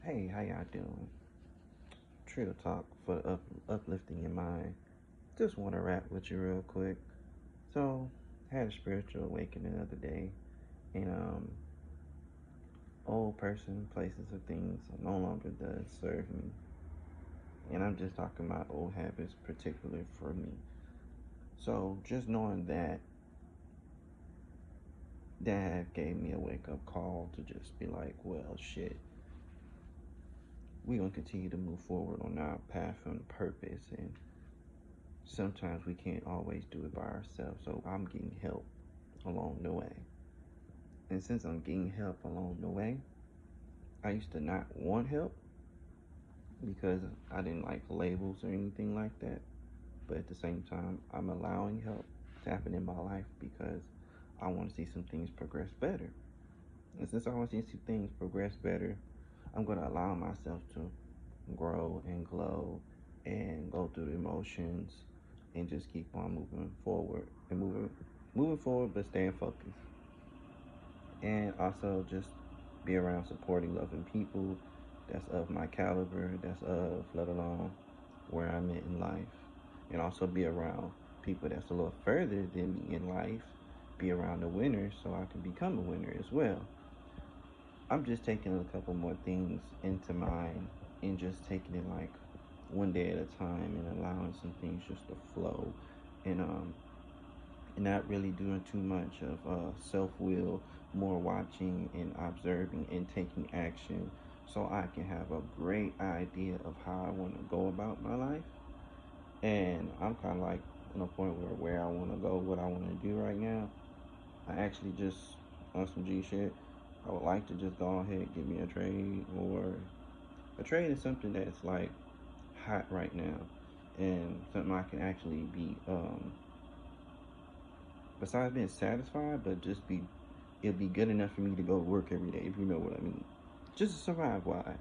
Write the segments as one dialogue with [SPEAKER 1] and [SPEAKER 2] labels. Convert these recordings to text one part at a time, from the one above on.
[SPEAKER 1] Hey, how y'all doing? Trill talk for uplifting your mind. Just want to rap with you real quick. So, had a spiritual awakening the other day, and old person, places, or things no longer does serve me. And I'm just talking about old habits, particularly for me. So, just knowing that gave me a wake up call to just be like, well, shit, we gonna continue to move forward on our path and purpose, and sometimes we can't always do it by ourselves. So I'm getting help along the way. And since I'm getting help along the way, I used to not want help because I didn't like labels or anything like that. But at the same time, I'm allowing help to happen in my life because I want to see some things progress better. And since I want to see things progress better, I'm going to allow myself to grow and glow and go through the emotions and just keep on moving forward and moving forward but staying focused. And also just be around supporting loving people that's of my caliber, that's of let alone where I'm at in life. And also be around people that's a little further than me in life. Be around the winners so I can become a winner as well. I'm just taking a couple more things into mind and just taking it like one day at a time and allowing some things just to flow and not really doing too much of self will, more watching and observing and taking action so I can have a great idea of how I want to go about my life. And I'm kind of like in a point where I want to go, what I want to do right now. I actually just, on some G shit, I would like to just go ahead and get me a trade, or a trade is something that's like hot right now and something I can actually be besides being satisfied, but just be it'll be good enough for me to go to work every day, if you know what I mean. Just to survive wise.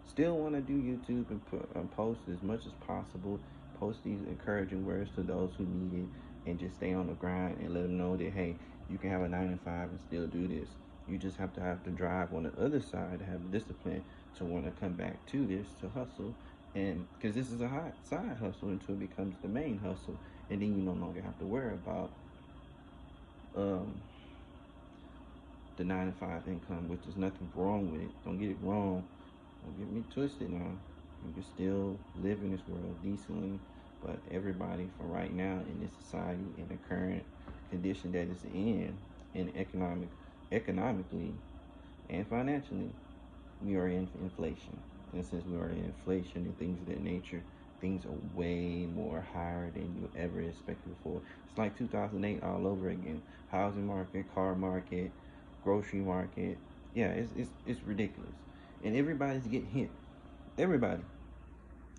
[SPEAKER 1] Still want to do YouTube and post as much as possible. Post these encouraging words to those who need it, and just stay on the grind and let them know that hey, you can have a 9 to 5 and still do this. You just have to drive on the other side to have the discipline to want to come back to this to hustle, and because this is a hot side hustle until it becomes the main hustle, and then you no longer have to worry about um, the 9 to 5 income, which is nothing wrong with it. Don't get it wrong. Don't get me twisted now. You can still live in this world decently, but everybody for right now in this society, in the current condition that it's in economically and financially, we are in inflation. And since we are in inflation and things of that nature, things are way more higher than you ever expected before. It's like 2008 all over again. Housing market, car market, grocery market. Yeah, it's ridiculous. And everybody's getting hit. Everybody.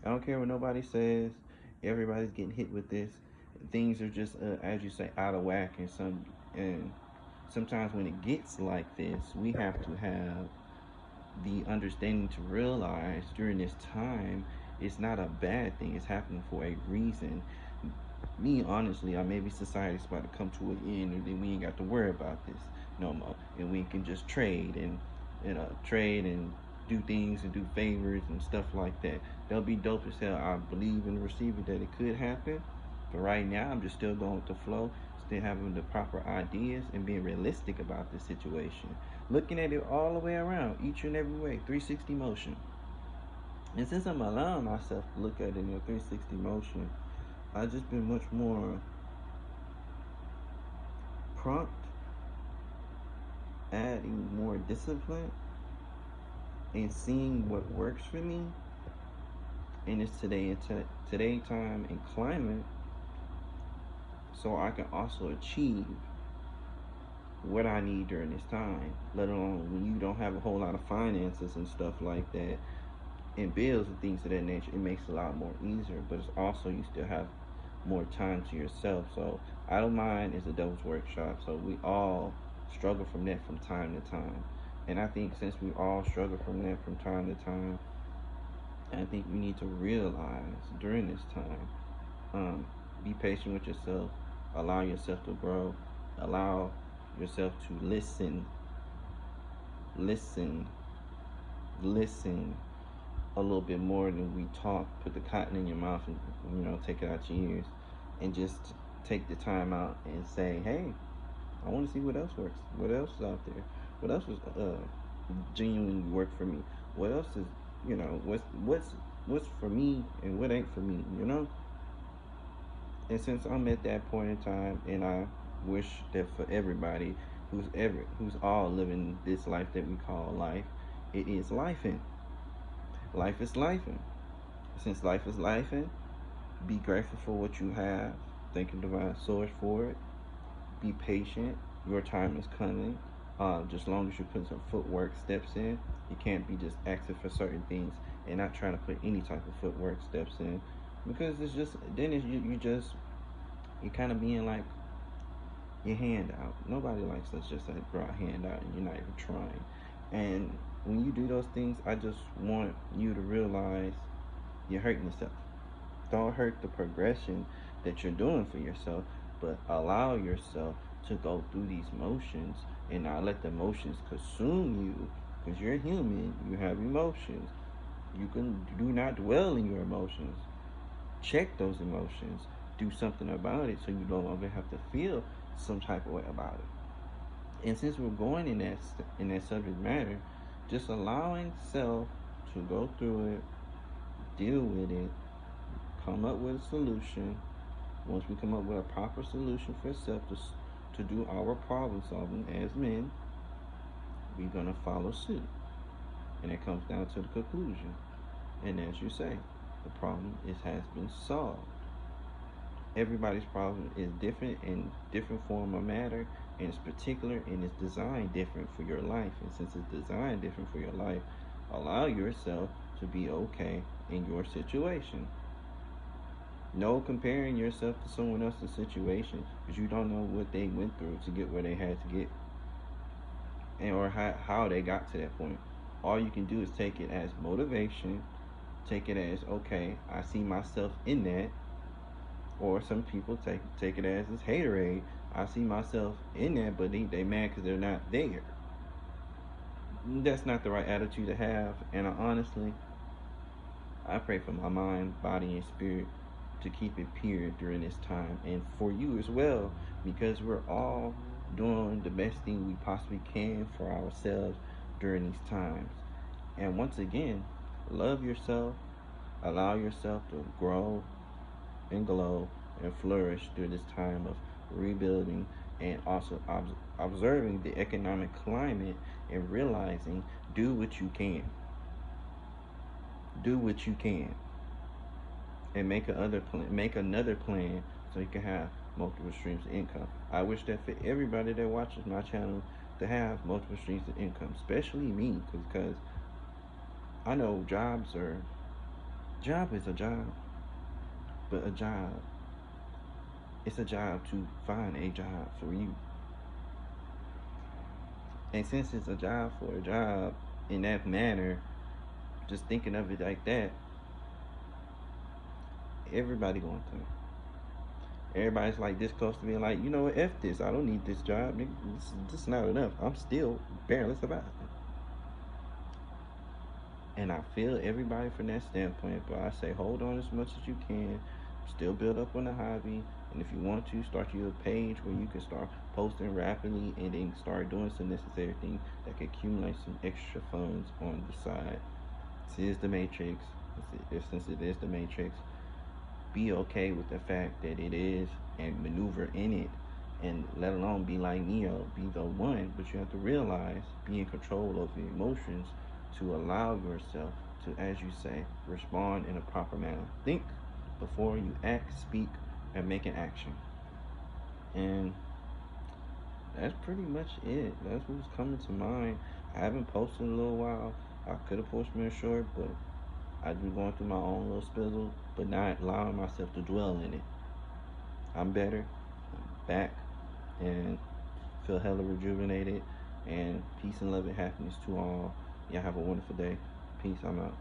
[SPEAKER 1] I don't care what nobody says. Everybody's getting hit with this. Things are just, as you say, out of whack. And sometimes when it gets like this, we have to have the understanding to realize during this time it's not a bad thing. It's happening for a reason. Me, honestly, maybe society's about to come to an end, and then we ain't got to worry about this no more, and we can just trade and do things and do favors and stuff like that. That'll be dope as hell. I believe in the receiver that it could happen, but right now I'm just still going with the flow, still having the proper ideas and being realistic about the situation, looking at it all the way around, each and every way, 360 motion. And since I'm allowing myself to look at it in a 360 motion, I've just been much more prompt, adding more discipline, and seeing what works for me in this today time and climate, so I can also achieve what I need during this time. Let alone when you don't have a whole lot of finances and stuff like that, and bills and things of that nature, it makes it a lot more easier. But it's also you still have more time to yourself. So idle mind is a devil's workshop. So we all struggle from that from time to time. And I think since we all struggle from that from time to time, I think we need to realize during this time, be patient with yourself, allow yourself to grow, allow yourself to listen listen a little bit more than we talk. Put the cotton in your mouth and take it out your ears, and just take the time out and say, "Hey, I want to see what else works. What else is out there? What else is genuinely work for me? What else is what's for me and what ain't for me? And since I'm at that point in time, and I wish that for everybody who's all living this life that we call life, it is life in. Life is life in. Since life is life in, be grateful for what you have. Thank your divine source for it. Be patient. Your time is coming. Just as long as you put some footwork steps in, you can't be just asking for certain things and not trying to put any type of footwork steps in, because it's just then it's, you kind of being like your hand out. Nobody likes us just like draw a hand out and you're not even trying. And when you do those things, I just want you to realize you're hurting yourself. Don't hurt the progression that you're doing for yourself, but allow yourself to go through these motions and not let the emotions consume you, because you're human. You have emotions. You do not dwell in your emotions. Check those emotions. Do something about it so you no longer have to feel some type of way about it. And since we're going in that subject matter, just allowing self to go through it, deal with it, come up with a solution. Once we come up with a proper solution for self to do our problem solving as men, we're gonna follow suit, and it comes down to the conclusion. And as you say, the problem has been solved. Everybody's problem is different in different form of matter, and it's particular and it's designed different for your life. And since it's designed different for your life, allow yourself to be okay in your situation. No comparing yourself to someone else's situation, because you don't know what they went through to get where they had to get, and or how they got to that point. All you can do is take it as motivation, take it as, okay, I see myself in that. Or some people take it as this haterade. I see myself in that, but they mad because they're not there. That's not the right attitude to have. And honestly, I pray for my mind, body, and spirit to keep it pure during this time, and for you as well, because we're all doing the best thing we possibly can for ourselves during these times. And once again, love yourself, allow yourself to grow and glow and flourish through this time of rebuilding, and also observing the economic climate and realizing do what you can. Do what you can, and make another plan so you can have multiple streams of income. I wish that for everybody that watches my channel to have multiple streams of income, especially me, because I know job is a job, but it's a job to find a job for you. And since it's a job for a job in that manner, just thinking of it like that, everybody going through. Everybody's like this close to being like, you know what, F this. I don't need this job. This is not enough. I'm still barely surviving. And I feel everybody from that standpoint, but I say hold on as much as you can. Still build up on the hobby. And if you want to, start you a page where you can start posting rapidly and then start doing some necessary things that can accumulate some extra funds on the side. This is the matrix. Since it is the matrix, be okay with the fact that it is and maneuver in it, and let alone be like Neo, be the one. But you have to realize, be in control of your emotions to allow yourself to, as you say, respond in a proper manner. Think before you act, speak, and make an action. And that's pretty much it. That's what's coming to mind. I haven't posted in a little while. I could have posted me a short, but I've been going through my own little spizzle, but not allowing myself to dwell in it. I'm better. I'm back and feel hella rejuvenated. And peace and love and happiness to all. Y'all have a wonderful day. Peace. I'm out.